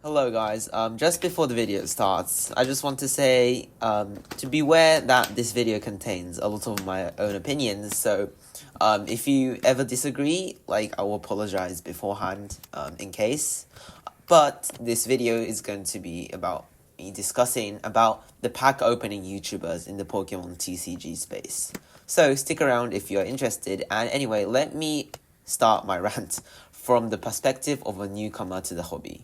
Hello guys, just before the video starts, I just want to say to beware that this video contains a lot of my own opinions, so if you ever disagree, I will apologize beforehand in case, but this video is going to be about me discussing about the pack opening YouTubers in the Pokemon TCG space. So stick around if you're interested, and anyway, let me start my rant from the perspective of a newcomer to the hobby.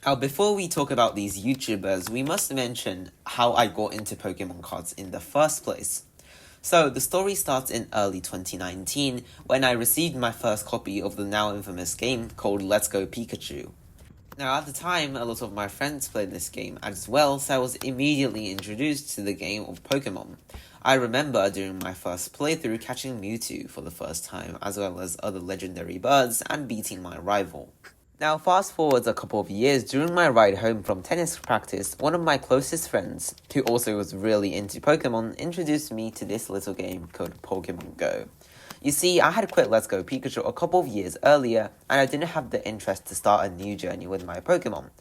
Now, before we talk about these YouTubers, we must mention how I got into Pokemon cards in the first place. So, the story starts in early 2019 when I received my first copy of the now infamous game called Let's Go Pikachu. Now, at the time, a lot of my friends played this game as well, so I was immediately introduced to the game of Pokemon. I remember during my first playthrough catching Mewtwo for the first time, as well as other legendary birds, and beating my rival. Now, fast forward a couple of years, during my ride home from tennis practice, one of my closest friends, who also was really into Pokemon, introduced me to this little game called Pokemon Go. You see, I had quit Let's Go Pikachu a couple of years earlier, and I didn't have the interest to start a new journey with my Pokemon.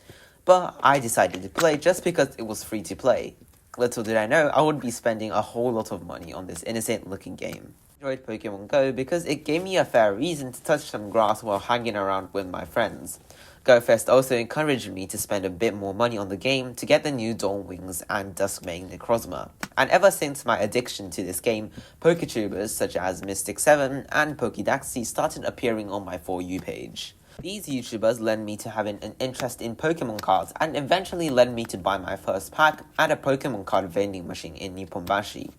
But I decided to play just because it was free to play. Little did I know, I would be spending a whole lot of money on this innocent-looking game. I enjoyed Pokemon Go because it gave me a fair reason to touch some grass while hanging around with my friends. GoFest also encouraged me to spend a bit more money on the game to get the new Dawn Wings and Duskmane Necrozma. And ever since my addiction to this game, Poketubers such as Mystic7 and Pokedaxi started appearing on my For You page. These YouTubers led me to having an interest in Pokemon cards and eventually led me to buy my first pack at a Pokemon card vending machine in Nipponbashi.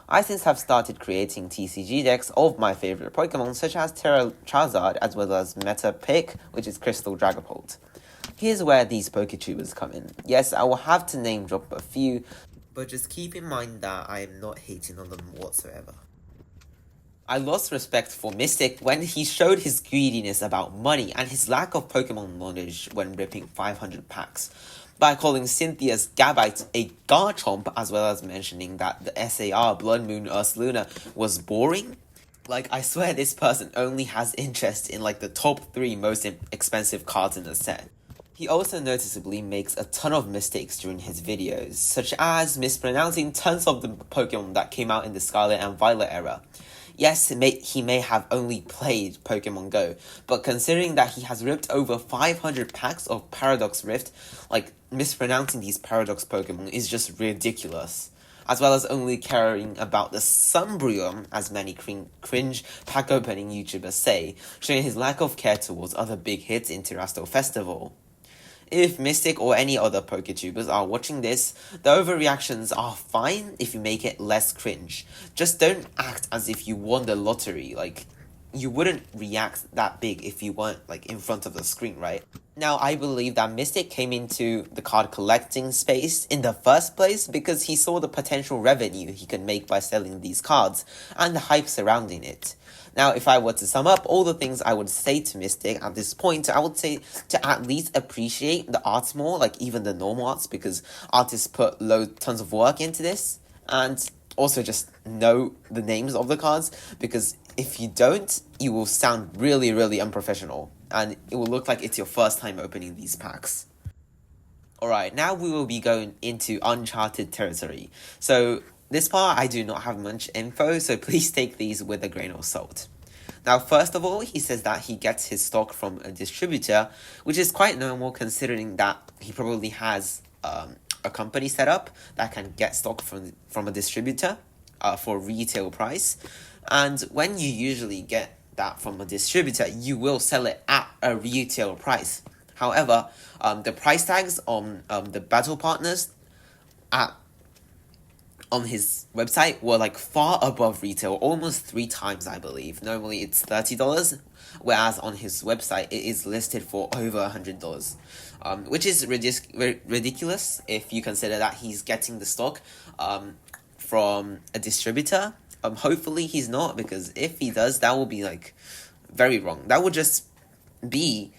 I since have started creating TCG decks of my favorite Pokemon such as Charizard as well as Meta Pick, which is Crystal Dragapult. Here's where these Poketubers come in. Yes, I will have to name drop a few, but just keep in mind that I am not hating on them whatsoever. I lost respect for Mystic when he showed his greediness about money and his lack of Pokemon knowledge when ripping 500 packs, by calling Cynthia's Gabite a Garchomp, as well as mentioning that the SAR Blood Moon Ursaluna was boring. I swear this person only has interest in the top 3 most expensive cards in the set. He also noticeably makes a ton of mistakes during his videos, such as mispronouncing tons of the Pokemon that came out in the Scarlet and Violet era. Yes, he may have only played Pokemon Go, but considering that he has ripped over 500 packs of Paradox Rift, mispronouncing these Paradox Pokemon is just ridiculous. As well as only caring about the Sumbreon, as many cringe pack opening YouTubers say, showing his lack of care towards other big hits in Terrestrial Festival. If Mystic or any other Poketubers are watching this, the overreactions are fine if you make it less cringe. Just don't act as if you won the lottery. You wouldn't react that big if you weren't, in front of the screen, right? Now, I believe that Mystic came into the card collecting space in the first place because he saw the potential revenue he could make by selling these cards and the hype surrounding it. Now, if I were to sum up all the things I would say to Mystic at this point, I would say to at least appreciate the arts more, even the normal arts, because artists put tons of work into this, and also just know the names of the cards, because if you don't, you will sound really, really unprofessional, and it will look like it's your first time opening these packs. Alright, now we will be going into uncharted territory. So, this part I do not have much info, so please take these with a grain of salt. Now, first of all, he says that he gets his stock from a distributor, which is quite normal considering that he probably has a company set up that can get stock from a distributor for retail price. And when you usually get that from a distributor, you will sell it at a retail price. However, the price tags on the battle partners on his website were far above retail, almost 3 times, I believe. Normally it's $30, whereas on his website it is listed for over $100, which is ridiculous if you consider that he's getting the stock from a distributor. Hopefully he's not, because if he does, that will be very wrong. That would just be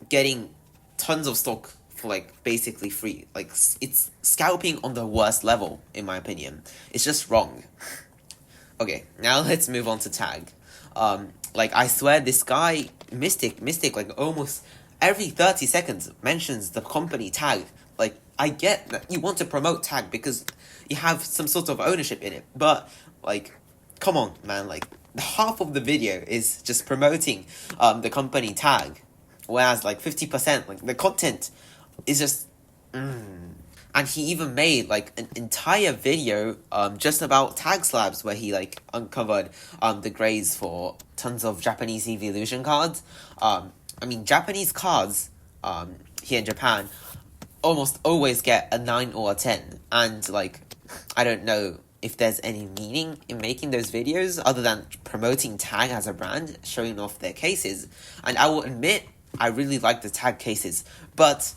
getting tons of stock for basically free. It's scalping on the worst level, in my opinion. It's just wrong. Okay, now let's move on to Tag. Like, I swear this guy, Mystic, like, almost every 30 seconds mentions the company Tag. Like, I get that you want to promote Tag because you have some sort of ownership in it, but, like, come on, man, like, half of the video is just promoting the company Tag, whereas, like, 50%, like, the content is just, And he even made, like, an entire video just about tag slabs where he, like, uncovered the grades for tons of Japanese evolution cards. I mean, Japanese cards here in Japan almost always get a 9 or a 10. And, like, I don't know if there's any meaning in making those videos other than promoting Tag as a brand, showing off their cases. And I will admit, I really like the Tag cases, but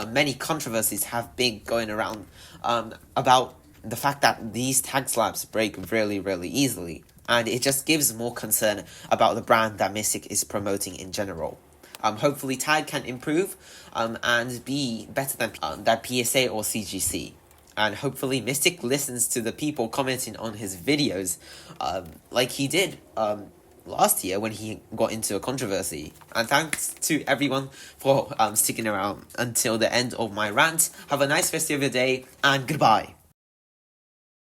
many controversies have been going around about the fact that these Tag slabs break really, really easily, and it just gives more concern about the brand that Mystic is promoting in general. Hopefully Tag can improve and be better than PSA or CGC. And hopefully Mystic listens to the people commenting on his videos like he did last year when he got into a controversy. And thanks to everyone for sticking around until the end of my rant. Have a nice rest of your day, and goodbye.